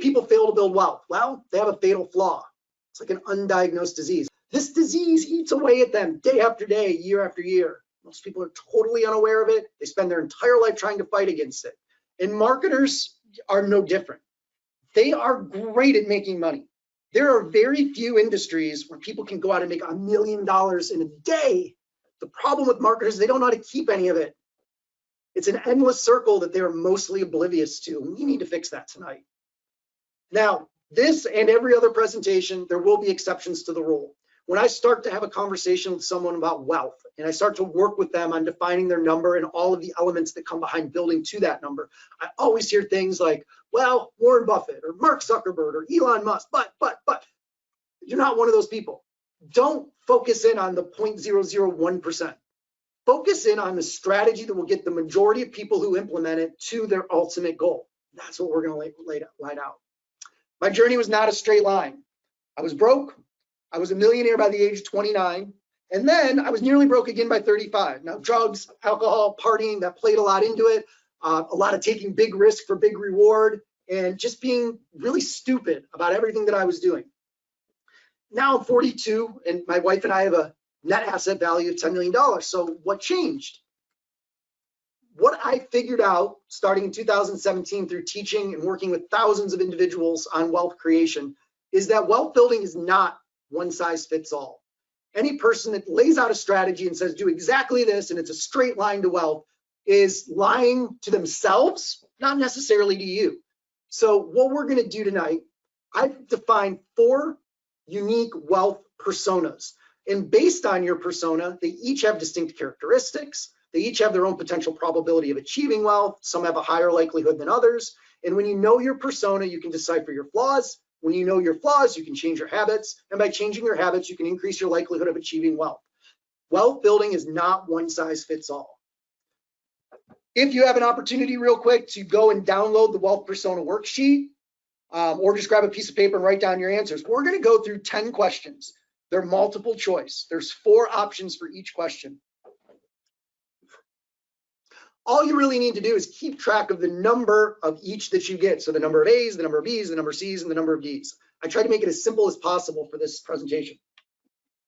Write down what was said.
people fail to build wealth? Well, they have a fatal flaw. It's like an undiagnosed disease. This disease eats away at them day after day, year after year. Most people are totally unaware of it. They spend their entire life trying to fight against it. And marketers are no different. They are great at making money. There are very few industries where people can go out and make $1 million in a day. The problem with marketers, they don't know how to keep any of it. It's an endless circle that they're mostly oblivious to. We need to fix that tonight. Now, this and every other presentation, there will be exceptions to the rule. When I start to have a conversation with someone about wealth, and I start to work with them on defining their number and all of the elements that come behind building to that number, I always hear things like, well, Warren Buffett or Mark Zuckerberg or Elon Musk, but, you're not one of those people. Don't focus in on the 0.001%. Focus in on the strategy that will get the majority of people who implement it to their ultimate goal. That's what we're going to lay out. My journey was not a straight line. I was broke. I was a millionaire by the age of 29. And then I was nearly broke again by 35. Now, drugs, alcohol, partying, that played a lot into it. A lot of taking big risk for big reward and just being really stupid about everything that I was doing. Now I'm 42 and my wife and I have a net asset value of $10 million. So what changed? What I figured out starting in 2017 through teaching and working with thousands of individuals on wealth creation is that wealth building is not one size fits all. Any person that lays out a strategy and says, do exactly this, and it's a straight line to wealth, is lying to themselves, not necessarily to you. So what we're going to do tonight, I've defined 4 unique wealth personas. And based on your persona, they each have distinct characteristics. They each have their own potential probability of achieving wealth. Some have a higher likelihood than others. And when you know your persona, you can decipher your flaws. When you know your flaws, you can change your habits. And by changing your habits, you can increase your likelihood of achieving wealth. Wealth building is not one size fits all. If you have an opportunity real quick to go and download the wealth persona worksheet, or just grab a piece of paper and write down your answers, we're going to go through 10 questions. They're multiple choice. There's 4 options for each question. All you really need to do is keep track of the number of each that you get. So the number of A's, the number of B's, the number of C's, and the number of D's. I try to make it as simple as possible for this presentation.